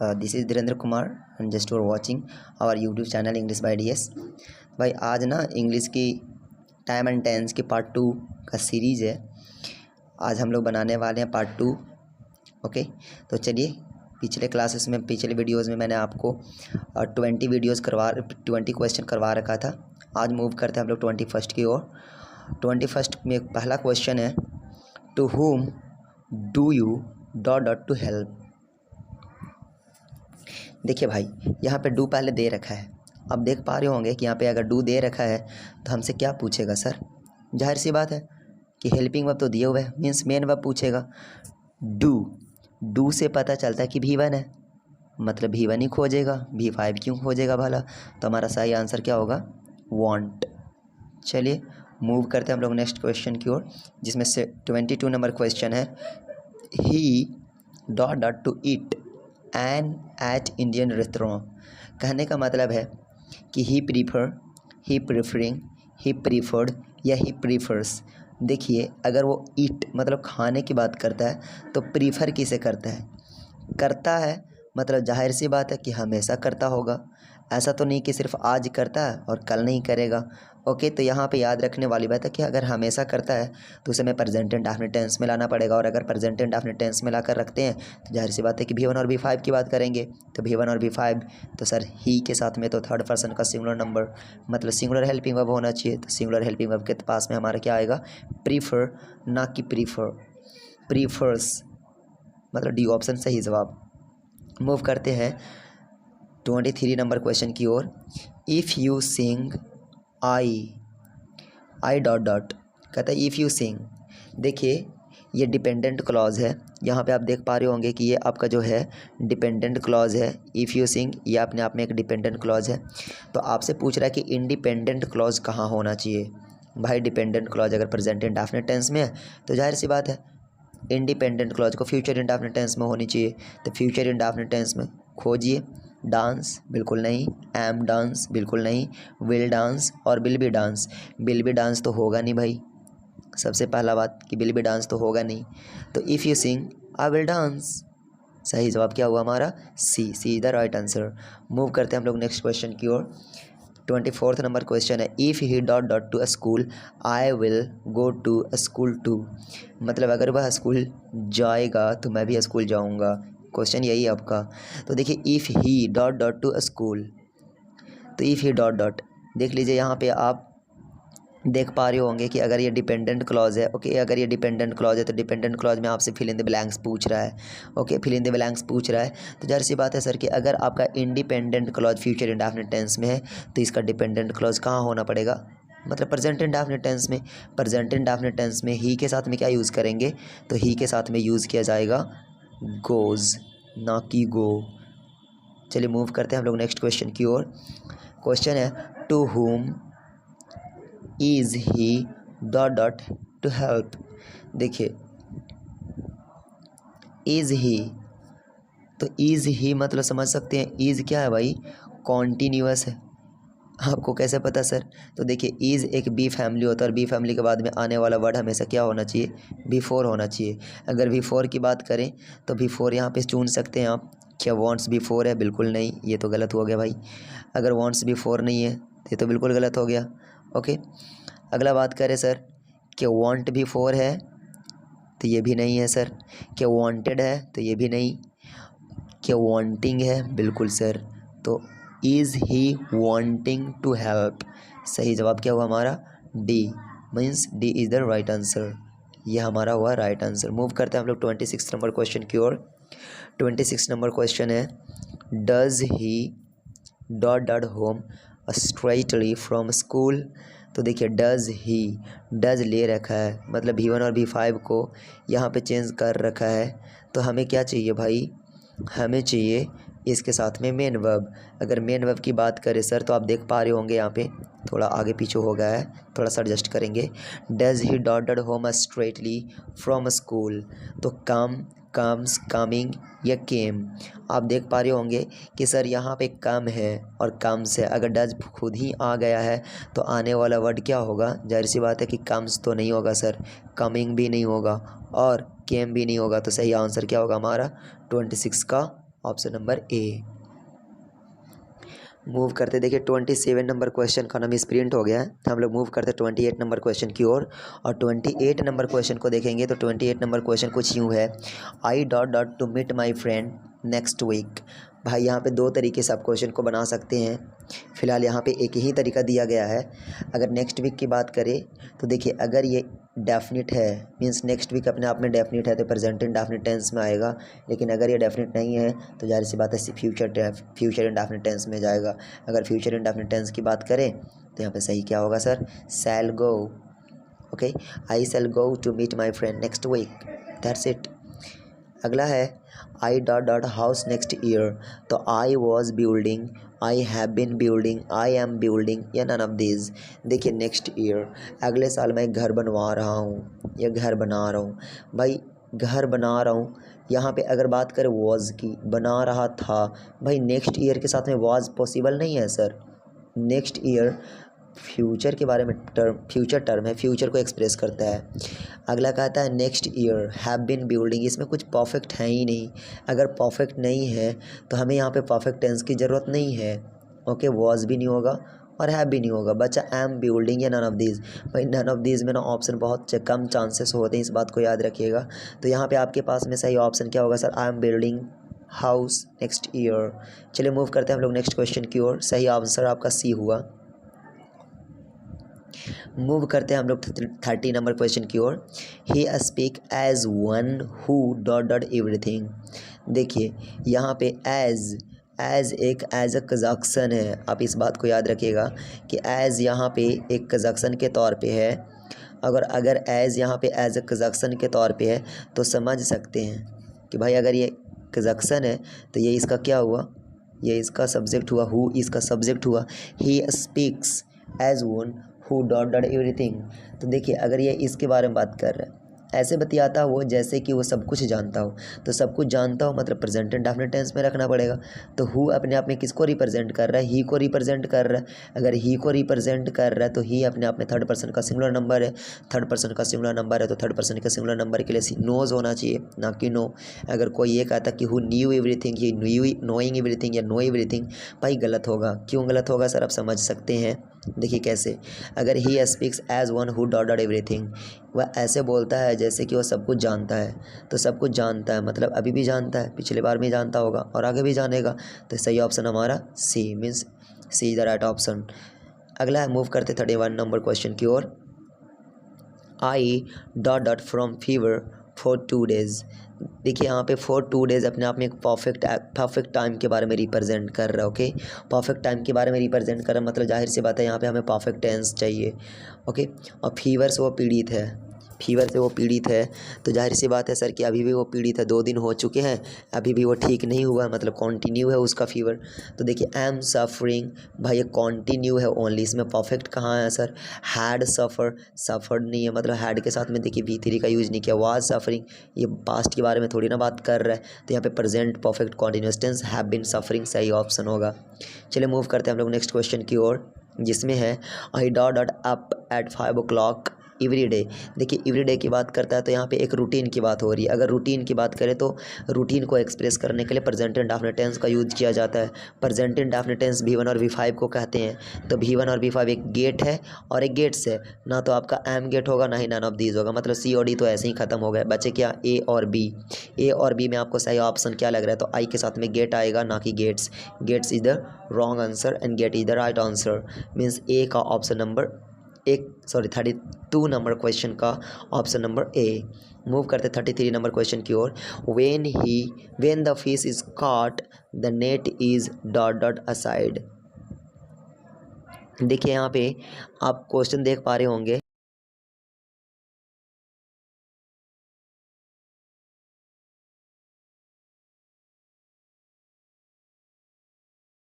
This is Dhirendra Kumar and just for watching our YouTube channel English by DS. भाई आज ना English की time and tense की part 2 का सीरीज़ है। आज हम लोग बनाने वाले हैं पार्ट 2। ओके, तो चलिए पिछले वीडियोज़ में मैंने आपको 20 क्वेश्चन करवा रखा था। आज मूव करते हैं हम लोग 21st की ओर। 21st में पहला क्वेश्चन है, to whom do you dot to help. देखिए भाई, यहाँ पे डू पहले दे रखा है। आप देख पा रहे होंगे कि यहाँ पे अगर डू दे रखा है तो हमसे क्या पूछेगा सर। जाहिर सी बात है कि हेल्पिंग वर्ब तो दिए हुए है, मीन्स मेन वर्ब पूछेगा। डू से पता चलता है कि V1 है, मतलब V1 ही खोजेगा, V5 क्यों खोजेगा भला। तो हमारा सही आंसर क्या होगा, वांट। चलिए मूव करते हैं हम लोग नेक्स्ट क्वेश्चन की ओर, जिसमें से 22 नंबर क्वेश्चन है, he dot to eat an at Indian restaurant. कहने का मतलब है कि he prefer, he preferring, he preferred या ही प्रीफर्स। देखिए, अगर वो ईट मतलब खाने की बात करता है तो प्रीफर किसे करता है मतलब जाहिर सी बात है कि हमेशा करता होगा। ऐसा तो नहीं कि सिर्फ आज करता है और कल नहीं करेगा। ओके, तो यहाँ पे याद रखने वाली बात है कि अगर हमेशा करता है तो उसे हमें प्रेजेंट इंडेफिनिट टेंस में लाना पड़ेगा। और अगर प्रेजेंट इंडेफिनिट टेंस में लाकर रखते हैं तो जाहिर सी बात है कि V1 और V5 की बात करेंगे। तो V1 और V5 तो सर ही के साथ में तो थर्ड पर्सन का सिंगुलर नंबर मतलब सिंगुलर हेल्पिंग वर्ब होना चाहिए। तो सिंगुलर हेल्पिंग वर्ब के पास में हमारा क्या आएगा, प्रीफर, ना कि प्रीफर्स, मतलब डी ऑप्शन सही जवाब। मूव करते हैं 23 नंबर क्वेश्चन की ओर। If you sing I dot कहता है इफ़ यू सिंग। देखिए, ये डिपेंडेंट क्लॉज है। यहाँ पे आप देख पा रहे होंगे कि ये आपका जो है डिपेंडेंट क्लॉज है। इफ़ यू सिंग ये अपने आप में एक डिपेंडेंट क्लॉज है। तो आपसे पूछ रहा है कि इंडिपेंडेंट क्लॉज कहाँ होना चाहिए। भाई डिपेंडेंट क्लॉज अगर प्रेजेंट इंडेफिनिट टेंस में है तो जाहिर सी बात है इंडिपेंडेंट क्लॉज को फ्यूचर इंडेफिनिट टेंस में होनी चाहिए। तो फ्यूचर इंडेफिनिट टेंस में खोजिए। डांस बिल्कुल नहीं, एम डांस बिल्कुल नहीं, विल डांस और will be dance. Will be dance तो होगा नहीं भाई, सबसे पहला बात कि विल बी डांस तो होगा नहीं। तो if you sing I will dance. सही जवाब क्या हुआ हमारा, C is the right answer. Move करते हैं हम लोग नेक्स्ट क्वेश्चन की ओर। 24 नंबर क्वेश्चन है, if he dot to a school I will go to a school too. मतलब अगर वह स्कूल जाएगा तो मैं भी स्कूल जाऊंगा। क्वेश्चन यही है आपका। तो देखिए, if he dot to a school, तो इफ़ ही डॉट देख लीजिए, यहाँ पे आप देख पा रहे होंगे कि अगर ये डिपेंडेंट क्लॉज है। ओके, अगर ये डिपेंडेंट क्लॉज है तो डिपेंडेंट क्लॉज में आपसे फिल इन द ब्लैंक्स पूछ रहा है। Okay, fill in the blanks पूछ रहा है तो जाहिर सी बात है सर कि अगर आपका independent clause future indefinite tense में है तो इसका डिपेंडेंट क्लॉज कहाँ होना पड़ेगा, मतलब प्रेजेंट इंडेफिनिट टेंस में। प्रेजेंट इंडेफिनिट टेंस में ही के साथ में क्या यूज़ करेंगे, तो ही के साथ में यूज़ किया जाएगा गोज़, ना कि गो। चलिए मूव करते हैं हम लोग नेक्स्ट क्वेश्चन की ओर। क्वेश्चन है, to whom is he dot to help. देखिए, इज़ ही, तो इज़ ही मतलब समझ सकते हैं इज़ क्या है भाई, कॉन्टीन्यूअस है। आपको कैसे पता सर, तो देखिए इज़ एक बी फैमिली होता है और बी फैमिली के बाद में आने वाला वर्ड हमेशा क्या होना चाहिए, B4 होना चाहिए। अगर B4 की बात करें तो B4 यहाँ पे चुन सकते हैं आप। क्या वॉन्ट्स B4 है, बिल्कुल नहीं, ये तो गलत हो गया भाई। अगर वॉन्ट्स B4 नहीं है तो ये तो बिल्कुल गलत हो गया। ओके, अगला बात करें सर, क्या वांट B4 है, तो ये भी नहीं है सर। क्या वांटेड है, तो ये भी नहीं। क्या वांटिंग है, बिल्कुल सर। तो is he wanting to help, सही जवाब क्या हुआ हमारा, D, means D is the right answer. ये हमारा हुआ राइट आंसर। मूव करते हैं हम लोग 26 नंबर क्वेश्चन की ओर। 26 नंबर क्वेश्चन है, does he dot home straightly from school. तो देखिए, डज ले रखा है, मतलब V1 और V5 को यहाँ पे चेंज कर रखा है। तो हमें क्या चाहिए भाई, हमें चाहिए इसके साथ में मेन वर्ब। अगर मेन वर्ब की बात करें सर तो आप देख पा रहे होंगे यहाँ पे थोड़ा आगे पीछे हो गया है, थोड़ा सा एडजस्ट करेंगे। Does he dot home straightly from school, तो कम्स, कमिंग या केम। आप देख पा रहे होंगे कि सर यहाँ पे कम है और कम्स है। अगर डज खुद ही आ गया है तो आने वाला वर्ड क्या होगा, जाहिर सी बात है कि कम्स तो नहीं होगा सर, कमिंग भी नहीं होगा और केम भी नहीं होगा। तो सही आंसर क्या होगा हमारा 26 का ऑप्शन नंबर ए। मूव करते देखिए 27 नंबर क्वेश्चन का नाम प्रिंट हो गया है, तो हम लोग मूव करते 28 नंबर क्वेश्चन की ओर। और 28 नंबर क्वेश्चन को देखेंगे तो 28 नंबर क्वेश्चन कुछ यूँ है, I dot dot to meet my friend next week. भाई यहाँ पे दो तरीके से आप क्वेश्चन को बना सकते हैं, फ़िलहाल यहाँ पे एक ही तरीका दिया गया है। अगर नेक्स्ट वीक की बात करें तो देखिए, अगर ये डेफिनिट है मींस नेक्स्ट वीक अपने आप में डेफिनिट है तो प्रेजेंट इंडेफिनिट टेंस में आएगा, लेकिन अगर ये डेफिनिट नहीं है तो जाहिर सी बात है फ्यूचर इंडेफिनिट टेंस में जाएगा। अगर फ्यूचर इंडेफिनिट टेंस की बात करें तो यहाँ पे सही क्या होगा sir, shall go. Okay, I shall go to meet my friend next week, that's it. अगला है I dot dot house next year, तो I was building, I have been building, I am building या none of this. देखिए next year, अगले साल मैं एक घर बनवा रहा हूँ या घर बना रहा हूँ। भाई घर बना रहा हूँ, यहाँ पे अगर बात करें वॉज की, बना रहा था, भाई नेक्स्ट ईयर के साथ में वॉज पॉसिबल नहीं है सर। नेक्स्ट ईयर फ्यूचर के बारे में फ्यूचर टर्म है, फ्यूचर को एक्सप्रेस करता है। अगला कहता है next year have been building, इसमें कुछ परफेक्ट है ही नहीं। अगर परफेक्ट नहीं है तो हमें यहाँ पे परफेक्ट टेंस की ज़रूरत नहीं है। ओके, वॉज भी नहीं होगा और हैव भी नहीं होगा, बच्चा एम बिल्डिंग या नन ऑफ दीज। भाई नन ऑफ दीज में ना ऑप्शन बहुत कम चांसेस होते हैं, इस बात को याद रखिएगा। तो यहाँ पे आपके पास में सही ऑप्शन क्या होगा sir, I am building house next year. चलिए मूव करते हैं हम लोग नेक्स्ट क्वेश्चन की ओर। सही आंसर आपका सी हुआ। मूव करते हैं हम लोग 30 नंबर क्वेश्चन की ओर। He speak as one who dot dot everything. देखिए यहाँ पे एज एज अ कंजक्शन है, आप इस बात को याद रखिएगा कि एज यहाँ पे एक कंजक्शन के तौर पे है। अगर एज यहाँ पे एज अ कंजक्शन के तौर पे है तो समझ सकते हैं कि भाई अगर ये कंजक्शन है तो ये इसका क्या हुआ, ये इसका सब्जेक्ट हुआ, हु इसका सब्जेक्ट हुआ। He speaks as one who dot dot everything. तो देखिए अगर ये इसके बारे में बात कर रहा है, ऐसे बतियाता हो जैसे कि वो सब कुछ जानता हो, तो सब कुछ जानता हो मतलब प्रेजेंट इंडेफिनिट टेंस में रखना पड़ेगा। तो हु अपने आप में किसको रिप्रेजेंट कर रहा है, ही को रिप्रेजेंट कर रहा है। अगर ही को रिप्रेजेंट कर रहा है तो ही अपने आप में थर्ड पर्सन का सिंगुलर नंबर है। थर्ड पर्सन का सिंगुलर नंबर है तो थर्ड पर्सन के सिंगुलर नंबर के लिए नोज होना चाहिए, ना कि नो। अगर कोई ये कहता कि who knew everything, he knowing everything या नो एवरीथिंग, भाई गलत होगा। क्यों गलत होगा सर, आप समझ सकते हैं। देखिए कैसे, अगर he speaks as one who dot dot everything, वह ऐसे बोलता है जैसे कि वो सब कुछ जानता है। तो सब कुछ जानता है मतलब अभी भी जानता है, पिछले बार भी जानता होगा और आगे भी जानेगा। तो सही ऑप्शन हमारा C, means C is the right option. अगला है, मूव करते 31 नंबर क्वेश्चन की ओर। I dot dot from fever for 2 days। देखिए यहाँ पे फॉर 2 days अपने आप में एक परफेक्ट टाइम के बारे में रिप्रेजेंट कर रहा है। ओके, परफेक्ट टाइम के बारे में रिप्रेजेंट कर रहा है मतलब जाहिर सी बात है यहाँ पे हमें परफेक्ट टेंस चाहिए। ओके, और फीवर से वो पीड़ित है, फीवर से वो पीड़ित है तो जाहिर सी बात है सर कि अभी भी वो पीड़ित है, 2 दिन हो चुके हैं, अभी भी वो ठीक नहीं हुआ, मतलब कॉन्टिन्यू है उसका फीवर। तो देखिए एम सफरिंग, भाई ये कॉन्टिन्यू है ओनली, इसमें परफेक्ट कहाँ है सर। हैड सफर्ड नहीं है, मतलब हैड के साथ में देखिए V3 का यूज़ नहीं किया। वाज सफरिंग, ये पास्ट के बारे में थोड़ी ना बात कर रहा है, तो यहाँ पे present perfect continuous tense have been suffering सही ऑप्शन होगा। चलिए मूव करते हैं हम लोग नेक्स्ट क्वेश्चन की ओर, जिसमें है I dot dot up at 5 o'clock every day. देखिए एवरी डे की बात करता है तो यहाँ पे एक रूटीन की बात हो रही है। अगर रूटीन की बात करें तो रूटीन को एक्सप्रेस करने के लिए प्रेजेंट इंडेफिनिट टेंस का यूज़ किया जाता है। प्रेजेंट इंडेफिनिट टेंस V1 और V5 को कहते हैं। तो V1 और V5 एक गेट है और एक गेट्स है, ना तो आपका एम गेट होगा ना ही नन ऑफ दीज होगा, मतलब C और D तो ऐसे ही खत्म हो गए, बचे क्या A और B। A और B में आपको सही ऑप्शन क्या लग रहा है, तो आई के साथ में गेट आएगा ना कि gets. Gets is the wrong answer and get is the right answer, means A का ऑप्शन नंबर 32 नंबर क्वेश्चन का ऑप्शन नंबर ए। मूव करते 33 नंबर क्वेश्चन की ओर। When the fish is caught the net is dot dot aside. देखिए यहाँ पे आप question देख पा रहे होंगे